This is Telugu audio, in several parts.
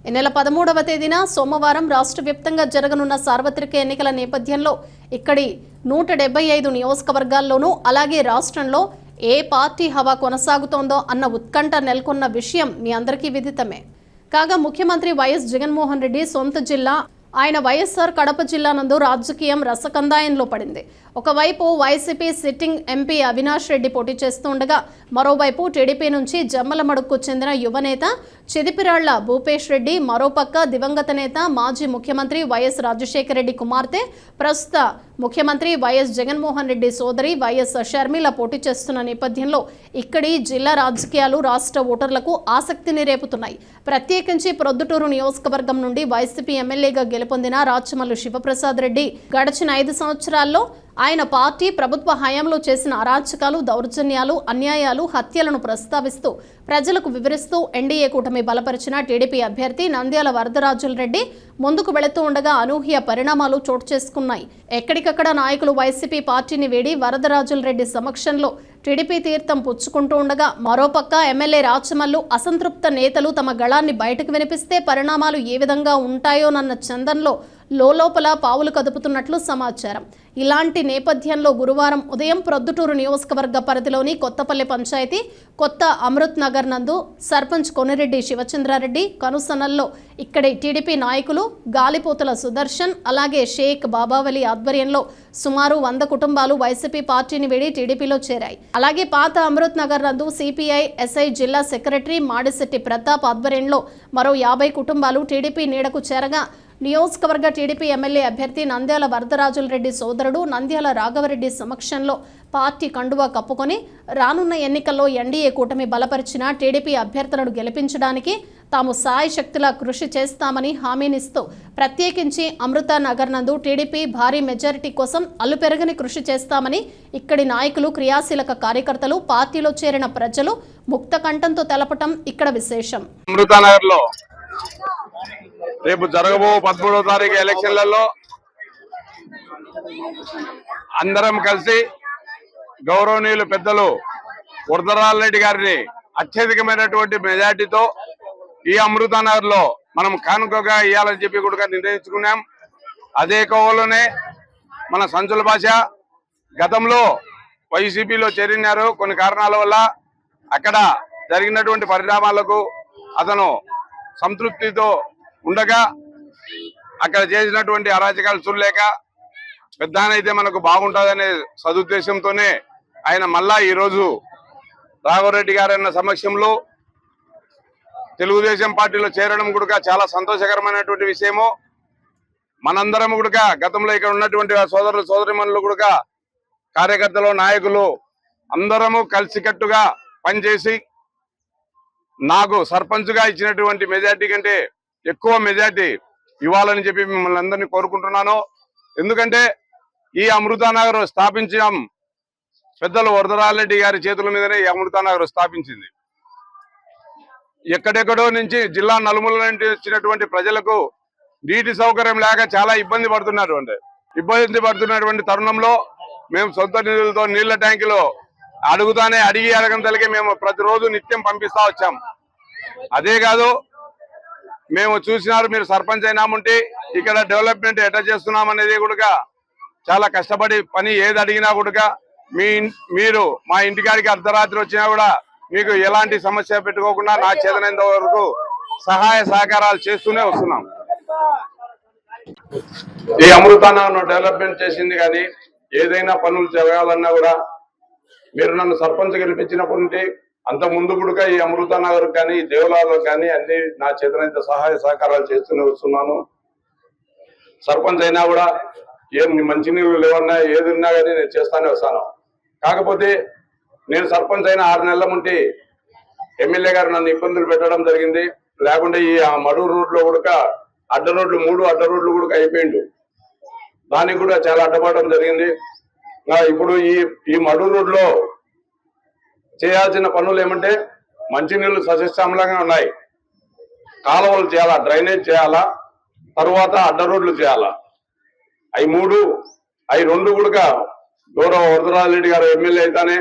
ఈ నెల 13వ తేదీన సోమవారం రాష్ట్ర వ్యాప్తంగా జరగనున్న సార్వత్రిక ఎన్నికల నేపథ్యంలో ఇక్కడి 175 నియోజకవర్గాల్లోనూ అలాగే రాష్ట్రంలో ఏ పార్టీ హవా కొనసాగుతోందో అన్న ఉత్కంఠ నెలకొన్న విషయం మీ అందరికీ విదితమే. కాగా ముఖ్యమంత్రి వైఎస్ జగన్మోహన్ రెడ్డి సొంత జిల్లా ఆయన వైఎస్ఆర్ కడప జిల్లా నందు రాజకీయం రసకందాయంలో పడింది. ఒకవైపు YCP sitting MP Avinash Reddy పోటీ చేస్తుండగా మరోవైపు టీడీపీ నుంచి జమ్మలమడుగుకు చెందిన యువనేత చిదిపిరాళ్ల భూపేష్ రెడ్డి, మరోపక్క దివంగత నేత మాజీ ముఖ్యమంత్రి వైఎస్ రాజశేఖర రెడ్డి కుమార్తె ప్రస్తుత ముఖ్యమంత్రి వైఎస్ జగన్మోహన్ రెడ్డి సోదరి వైఎస్ షర్మిల పోటీ చేస్తున్న నేపథ్యంలో ఇక్కడి జిల్లా రాజకీయాలు రాష్ట్ర ఓటర్లకు ఆసక్తిని రేపుతున్నాయి. ప్రత్యేకించి ప్రొద్దుటూరు నియోజకవర్గం నుండి వైసీపీ ఎమ్మెల్యేగా గెలుపొందిన రాచమల్లు శివప్రసాద్ రెడ్డి గడిచిన 5 సంవత్సరాల్లో ఆయన పార్టీ ప్రభుత్వ హయాంలో చేసిన అరాచకాలు, దౌర్జన్యాలు, అన్యాయాలు, హత్యలను ప్రస్తావిస్తూ ప్రజలకు వివరిస్తూ ఎన్డీఏ కూటమి బలపరిచిన టీడీపీ అభ్యర్థి నంద్యాల వరదరాజుల రెడ్డి ముందుకు వెళుతూ ఉండగా అనూహ్య పరిణామాలు చోటు చేసుకున్నాయి. ఎక్కడికక్కడ నాయకులు వైసీపీ పార్టీని వీడి వరదరాజుల రెడ్డి సమక్షంలో టీడీపీ తీర్థం పుచ్చుకుంటూ ఉండగా మరోపక్క ఎమ్మెల్యే రాచమల్లు అసంతృప్త నేతలు తమ గళాన్ని బయటకు వినిపిస్తే పరిణామాలు ఏ విధంగా ఉంటాయోనన్న చందంలో లోపల పావులు కదుపుతున్నట్లు సమాచారం. ఇలాంటి నేపథ్యంలో గురువారం ఉదయం ప్రొద్దుటూరు నియోజకవర్గ పరిధిలోని కొత్తపల్లి పంచాయతీ కొత్త అమృత్ నగర్ నందు సర్పంచ్ కొనిరెడ్డి శివచంద్రారెడ్డి కనుసనల్లో ఇక్కడి టీడీపీ నాయకులు గాలిపోతుల సుదర్శన్ అలాగే షేక్ బాబావలి ఆధ్వర్యంలో సుమారు 100 కుటుంబాలు వైసీపీ పార్టీని వీడి టీడీపీలో చేరాయి. అలాగే పాత అమృత్ నగర్ నందు సిపిఐ ఎస్ఐ జిల్లా సెక్రటరీ మాడిశెట్టి ప్రతాప్ ఆధ్వర్యంలో మరో 50 కుటుంబాలు టీడీపీ నీడకు చేరగా నియోజకవర్గ టీడీపీ ఎమ్మెల్యే అభ్యర్థి నంద్యాల వరదరాజుల రెడ్డి సోదరుడు నంద్యాల రాఘవరెడ్డి సమక్షంలో పార్టీ కండువా కప్పుకొని రానున్న ఎన్నికల్లో ఎన్డీఏ కూటమి బలపరిచిన టీడీపీ అభ్యర్థులను గెలిపించడానికి తాము సాయశక్తులా కృషి చేస్తామని హామీనిస్తూ ప్రత్యేకించి అమృత నగర్ నందు టీడీపీ భారీ మెజారిటీ కోసం అల్లుపెరగని కృషి చేస్తామని ఇక్కడి నాయకులు, క్రియాశీలక కార్యకర్తలు, పార్టీలో చేరిన ప్రజలు ముక్త కంఠంతో తెలపటం ఇక్కడ విశేషం. రేపు జరగబో 13వ తారీఖు ఎలక్షన్లలో అందరం కలిసి గౌరవనీయులు పెద్దలు వరదరాజుల రెడ్డి గారిని అత్యధికమైనటువంటి మెజార్టీతో ఈ అమృతనగర్ లో మనం కానుకగా ఇవ్వాలని చెప్పి కూడా నిర్ణయించుకున్నాం. అదే కోవలోనే మన సంచుల భాష గతంలో వైసీపీలో చేరినారు. కొన్ని కారణాల వల్ల అక్కడ జరిగినటువంటి పరిణామాలకు అతను సంతృప్తితో ఉండగా అక్కడ చేసినటువంటి అరాచకాలు చూడలేక పెద్దానైతే మనకు బాగుంటుందనే సదుద్దేశంతోనే ఆయన మళ్ళా ఈరోజు రాఘవరెడ్డి గారన్న సమక్షంలో తెలుగుదేశం పార్టీలో చేరడం కూడా చాలా సంతోషకరమైనటువంటి విషయము. మనందరం కూడా గతంలో ఇక్కడ ఉన్నటువంటి సోదరులు సోదరిమణులు కూడా కార్యకర్తలు, నాయకులు అందరము కలిసికట్టుగా పనిచేసి నాకు సర్పంచ్గా ఇచ్చినటువంటి మెజార్టీ కంటే ఎక్కువ మెజార్టీ ఇవ్వాలని చెప్పి మిమ్మల్ని అందరినీ కోరుకుంటున్నాను. ఎందుకంటే ఈ అమృతనగర్ స్థాపించడం పెద్దలు వరదరాజుల రెడ్డి గారి చేతుల మీదనే ఈ అమృతనగర్ స్థాపించింది. ఎక్కడెక్కడో నుంచి జిల్లా నలుమూల నుండి వచ్చినటువంటి ప్రజలకు నీటి సౌకర్యం లేక చాలా ఇబ్బంది పడుతున్నటువంటి తరుణంలో మేము సొంత నిధులతో నీళ్ల ట్యాంకులో అడిగి అడగంతలకి మేము ప్రతిరోజు నిత్యం పంపిస్తా వచ్చాం. అదే కాదు, మేము చూసినారు, మీరు సర్పంచ్ అయినామంటే ఇక్కడ డెవలప్మెంట్ ఎట్లా చేస్తున్నాం అనేది కూడా చాలా కష్టపడి పని ఏది అడిగినా కూడా మీరు మా ఇంటికాడికి అర్ధరాత్రి వచ్చినా కూడా మీకు ఎలాంటి సమస్య పెట్టుకోకుండా నా చేతనంత వరకు సహాయ సహకారాలు చేస్తూనే వస్తున్నాం. ఈ అమృతాన్ని డెవలప్మెంట్ చేసింది కానీ ఏదైనా పనులు జరగాలన్నా కూడా మీరు నన్ను సర్పంచ్ గెలిపించినప్పటి నుండి అంత ముందు కూడా ఈ అమృతనగర్ కానీ దేవాలయాలు కానీ అన్ని నా చేతనంత సహాయ సహకారాలు చేస్తూనే వస్తున్నాను. సర్పంచ్ అయినా కూడా ఏం మంచినీళ్ళు లేవన్నా ఏది ఉన్నా కానీ నేను చేస్తానే వస్తాను. కాకపోతే నేను సర్పంచ్ అయిన 6 నెలల ముంటి ఎమ్మెల్యే గారు నన్ను ఇబ్బందులు పెట్టడం జరిగింది. లేకుంటే ఈ మడూరు రోడ్లో కూడా అడ్డ రోడ్లు 3 అడ్డ రోడ్లు కూడా అయిపోయిండు. దానికి కూడా చాలా అడ్డపడడం జరిగింది. ఇప్పుడు ఈ మడూరు రోడ్లో చేయాల్సిన పనులు ఏమంటే మంచినీళ్లు సస్యశ్యామలంగా ఉన్నాయి, కాలువలు చేయాలా, డ్రైనేజ్ చేయాలా, తర్వాత అడ్డ రోడ్లు చేయాలా. అవి 2 కూడా గౌరవ వరదరాజుల రెడ్డి గారు ఎమ్మెల్యే అయితేనే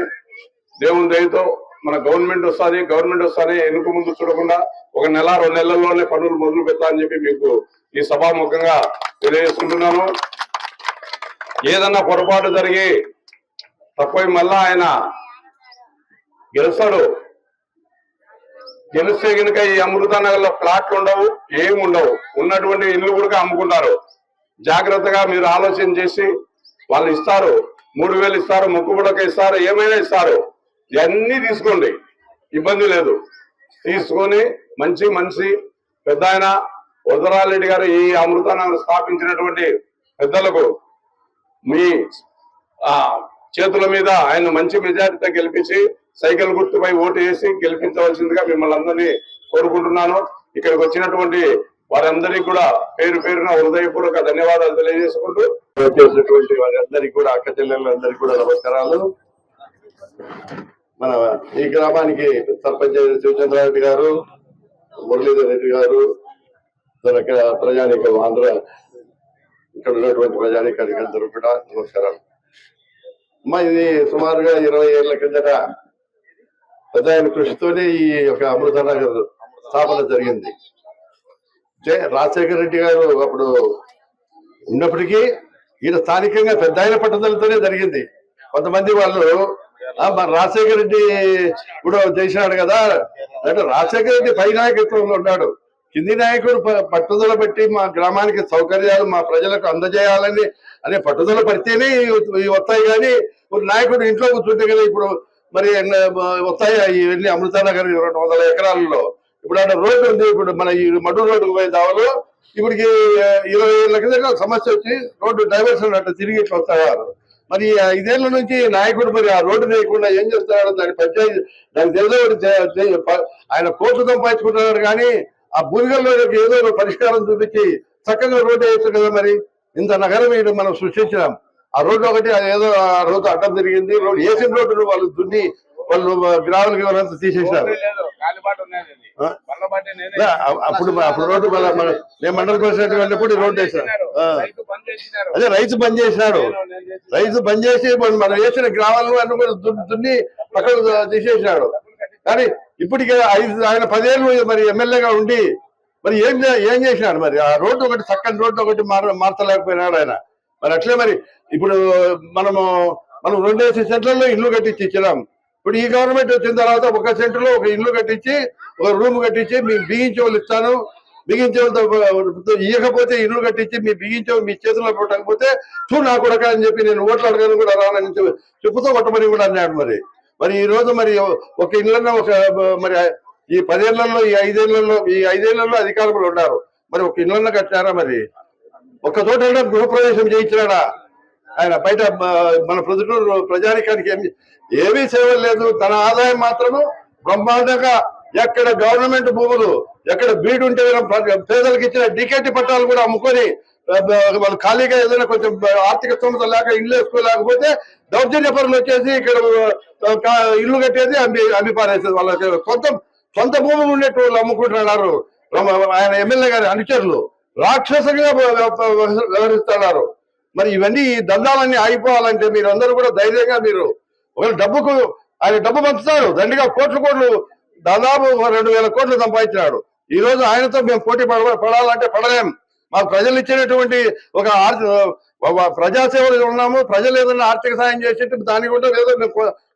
దేవుని దయతో మన గవర్నమెంట్ వస్తానే వెనుక ముందు చూడకుండా 1 నెల 2 నెలల్లోనే పనులు మొదలు పెడతా అని చెప్పి మీకు ఈ సభాముఖంగా తెలియజేసుకుంటున్నాను. ఏదన్నా పొరపాటు జరిగి తప్పై మళ్ళా ఆయన గెలుస్తాడు. గెలిస్తే కనుక ఈ అమృతానగర్ లో ప్లాట్లు ఉండవు, ఏమి ఉండవు. ఉన్నటువంటి ఇల్లు కూడా అమ్ముకుంటారు. జాగ్రత్తగా మీరు ఆలోచన చేసి వాళ్ళు ఇస్తారు, 3000 ఇస్తారు, మొక్కుబడక ఇస్తారు, ఏమైనా ఇస్తారు. ఇవన్నీ తీసుకోండి, ఇబ్బంది లేదు. తీసుకొని మంచి పెద్ద ఆయన వరదరారెడ్డి గారు ఈ అమృతానగర్ స్థాపించినటువంటి పెద్దలకు మీ చేతుల మీద ఆయన మంచి మెజారిటీతో గెలిపించి సైకిల్ గుర్తుపై ఓటు వేసి గెలిపించవలసిందిగా మిమ్మల్ని అందరినీ కోరుకుంటున్నాను. ఇక్కడికి వచ్చినటువంటి వారందరికీ కూడా పేరున హృదయపూర్వక ధన్యవాదాలు తెలియజేసుకుంటూ వచ్చేసినటువంటి వారందరికీ కూడా అక్క చెల్లెళ్ళందరికీ కూడా నమస్కారాలు. మన ఈ గ్రామానికి సర్పంచ్ శివచంద్రారెడ్డి గారు, మురళీధర్ రెడ్డి గారు, ప్రజానీకం ఆంధ్ర ఇక్కడ ఉన్నటువంటి ప్రజానీకానికి అందరూ కూడా నమస్కారాలు. ఇది సుమారుగా 20 ఏళ్ల కిందట పెద్ద ఆయన కృషితోనే ఈ యొక్క అమృతనగర్ స్థాపన జరిగింది. రాజశేఖర రెడ్డి గారు అప్పుడు ఉన్నప్పటికీ ఈయన స్థానికంగా పెద్ద ఆయన పట్టుదలతోనే జరిగింది. కొంతమంది వాళ్ళు రాజశేఖర రెడ్డి కూడా చేసినాడు కదా అంటే, రాజశేఖర రెడ్డి పై నాయకత్వంలో ఉన్నాడు. కింది నాయకుడు పట్టుదల పెట్టి మా గ్రామానికి సౌకర్యాలు మా ప్రజలకు అందజేయాలని అనే పట్టుదల పడితేనే వస్తాయి. కానీ నాయకుడు ఇంట్లో కూర్చుంటే కదా ఇప్పుడు మరి వస్తాయి ఇవన్నీ. అమృతానగర్ 200 ఎకరాలలో ఇప్పుడు అక్కడ రోడ్డు ఉంది. ఇప్పుడు మన ఈ మడ్డు రోడ్డుకు పోయే దావలో ఇప్పటికి 20 ఏళ్ల కింద సమస్య వచ్చి రోడ్డు డైవర్షన్ అట్లా తిరిగి వస్తారు. మరి 5 ఏళ్ల నుంచి నాయకుడు మరి ఆ రోడ్డు వేయకుండా ఏం చేస్తున్నాడు, దాని పంచాయతీ దానికి ఏదో ఆయన కోర్టు సంపాదించుకుంటున్నాడు. కానీ ఆ భూమిగల్లో ఏదో పరిష్కారం చూపించి చక్కగా రోడ్డు వేయచ్చు కదా. మరి ఇంత నగరం మనం సృష్టించినాం. ఆ రోడ్డు ఒకటి ఏదో ఆ రోడ్డు అడ్డం తిరిగింది. రోడ్డు వేసిన రోడ్డును వాళ్ళు దున్ని వాళ్ళు గ్రామాలకి వాళ్ళంతా తీసేసినారు. అప్పుడు రోడ్డు నేను మండల ప్రెసిడెంట్ వెళ్ళినప్పుడు రోడ్డు వేసినాడు. అదే రైతు బంద్ చేసినాడు. రైతు బంద్ చేసి మనం వేసిన గ్రామాలను అన్ని కూడా దున్ని పక్కన తీసేసినాడు. కానీ ఇప్పటికే ఆయన 10 ఏళ్ళు మరి ఎమ్మెల్యేగా ఉండి మరి ఏం చేసినాడు. మరి ఆ రోడ్డు ఒకటి చక్కని రోడ్డు ఒకటి మార్చలేకపోయినాడు ఆయన. మరి అట్లే మరి ఇప్పుడు మనం 2 సెంట్లలో ఇల్లు కట్టించి ఇచ్చినాం. ఇప్పుడు ఈ గవర్నమెంట్ వచ్చిన తర్వాత 1 సెంటులో ఒక ఇల్లు కట్టించి ఒక రూమ్ కట్టించి మీకు బిగించే వాళ్ళు ఇస్తాను, బిగించే వాళ్ళతో ఇవ్వకపోతే ఇల్లు కట్టించి మీ బిగించే మీ చేతిలో పెట్టకపోతే చూడు నా కొడక అని చెప్పి నేను ఓట్లు అడగాను కూడా రానని చెప్పుతూ కొట్టమని కూడా అన్నాడు. మరి ఈ రోజు మరి ఒక ఇళ్ళల్లో మరి ఈ 10 ఏళ్లలో ఈ 5 ఏళ్లలో అధికారులు ఉన్నారు. మరి ఒక ఇళ్ళన్న కట్టినారా? మరి ఒక్క చోట గృహప్రవేశం చేయించినాడా ఆయన? బయట మన ప్రజానికానికి ఏమీ సేవలు లేదు. తన ఆదాయం మాత్రము బ్రహ్మాండంగా ఎక్కడ గవర్నమెంట్ భూములు ఎక్కడ బీడు ఉంటే పేదలకు ఇచ్చిన డికెటి పట్టాలు కూడా అమ్ముకొని వాళ్ళు ఖాళీగా ఏదైనా కొంచెం ఆర్థిక స్తోమత లేక ఇల్లు వేసుకోలేకపోతే దౌర్జన్య పరులు వచ్చేసి ఇక్కడ ఇల్లు కట్టేది అమ్మి పారేసేది. వాళ్ళకి సొంత భూములు ఉండేట్టు వాళ్ళు అమ్ముకుంటున్నారు. ఆయన ఎమ్మెల్యే గారి అనుచరులు రాక్షసంగా వ్యవహరిస్తున్నారు. మరి ఇవన్నీ ఈ దందాలన్నీ ఆగిపోవాలంటే మీరు అందరూ కూడా ధైర్యంగా మీరు ఒక డబ్బుకు ఆయన డబ్బు పంచుతాడు. దండిగా కోట్లు దాదాపు 2000 కోట్లు సంపాదించినాడు. ఈ రోజు ఆయనతో మేము పోటీ పడాలంటే పడలేం. మాకు ప్రజలు ఇచ్చినటువంటి ఒక ప్రజాసేవలు ఉన్నాము. ప్రజలు ఏదైనా ఆర్థిక సాయం చేసేట్టు దానికి కూడా ఏదో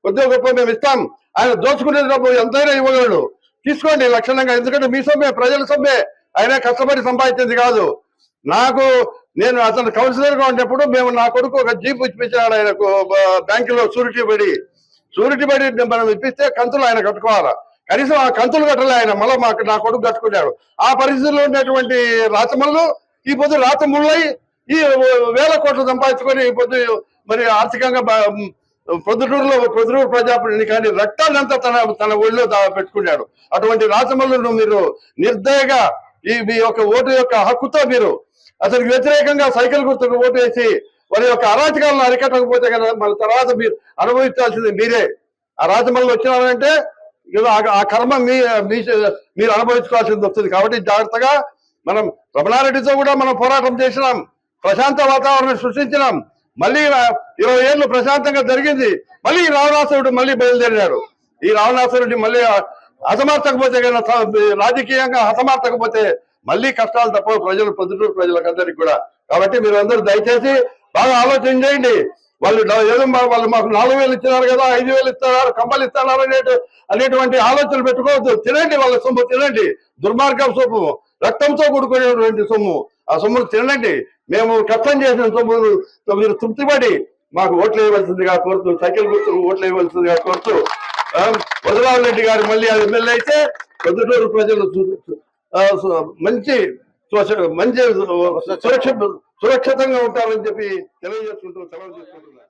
కొద్దిగా గొప్ప మేము ఇస్తాం. ఆయన దోచుకునే డబ్బు ఎంతైనా ఇవ్వగలడు, తీసుకోండి లక్షణంగా. ఎందుకంటే మీ సొమ్మే, ప్రజల సొమ్మే. ఆయన కష్టపడి సంపాదించింది కాదు. నేను అతను కౌన్సిలర్ గా ఉన్నప్పుడు మేము నా కొడుకు ఒక జీప్ ఇప్పించాడు ఆయనకు. బ్యాంకులో షూరిటీ పడి మనం ఇప్పిస్తే కంతులు ఆయన కట్టుకోవాలా. కనీసం ఆ కంతులు కట్టలే ఆయన. మళ్ళీ నా కొడుకు కట్టుకున్నాడు. ఆ పరిస్థితుల్లో ఉన్నటువంటి రాచమల్లు ఈ పొద్దు రాతముళ్ళై ఈ 1000 కోట్లు సంపాదించుకొని ఈ పొద్దు మరి ఆర్థికంగా ప్రొద్దుటూరు ప్రజాప్రతినిధి కానీ రక్తాన్నంతా తన ఒళ్ళో పెట్టుకున్నాడు. అటువంటి రాచమల్లును మీరు నిర్దయగా మీ యొక్క ఓటు యొక్క హక్కుతో మీరు అతనికి వ్యతిరేకంగా సైకిల్ గుర్తుకు ఓటు వేసి వారి యొక్క అరాచకాలను అరికట్టకపోతే కదా మన తర్వాత మీరు అనుభవించాల్సింది మీరే. ఆ రాజమల్లి వచ్చినారంటే ఆ కర్మ మీరు అనుభవించుకోవాల్సింది వస్తుంది. కాబట్టి జాగ్రత్తగా మనం రమణారెడ్డితో కూడా మనం పోరాటం చేసినాం, ప్రశాంత వాతావరణం సృష్టించినాం. మళ్ళీ 20 ఏళ్ళు ప్రశాంతంగా జరిగింది. మళ్ళీ రావణాసురుడు మళ్ళీ బయలుదేరాడు. ఈ రావణాసురుడిని మళ్ళీ హతమార్చకపోతే కన్నా రాజకీయంగా హతమార్చకపోతే మళ్ళీ కష్టాలు తప్ప ప్రజలు పొద్దుటూరు ప్రజలకందరికి కూడా. కాబట్టి మీరు అందరూ దయచేసి బాగా ఆలోచన చేయండి. వాళ్ళు ఏదో వాళ్ళు మాకు 4,000 ఇస్తున్నారు కదా, 5,000 ఇస్తున్నారు, కంపలు ఇస్తున్నారు అనేటువంటి ఆలోచనలు పెట్టుకోవద్దు. తినండి, వాళ్ళ సొమ్ము తినండి. దుర్మార్గం సొమ్ము, రక్తంతో కూడుకునేటువంటి సొమ్ము. ఆ సొమ్మును తినండి. మేము కష్టం చేసిన సొమ్ము మీరు తృప్తిపడి మాకు ఓట్లు వేయవలసిందిగా కోరుతూ, సైకిల్ గుర్తుకు ఓట్లు వేయవలసిందిగా కోరుతూ, వదరావు రెడ్డి గారు మళ్ళీ అది ఎమ్మెల్యే అయితే పొద్దుటూరు ప్రజలు మంచి సురక్షితంగా ఉంటారని చెప్పి తెలియజేసుకుంటూ సెలవు తీసుకుంటున్నారు.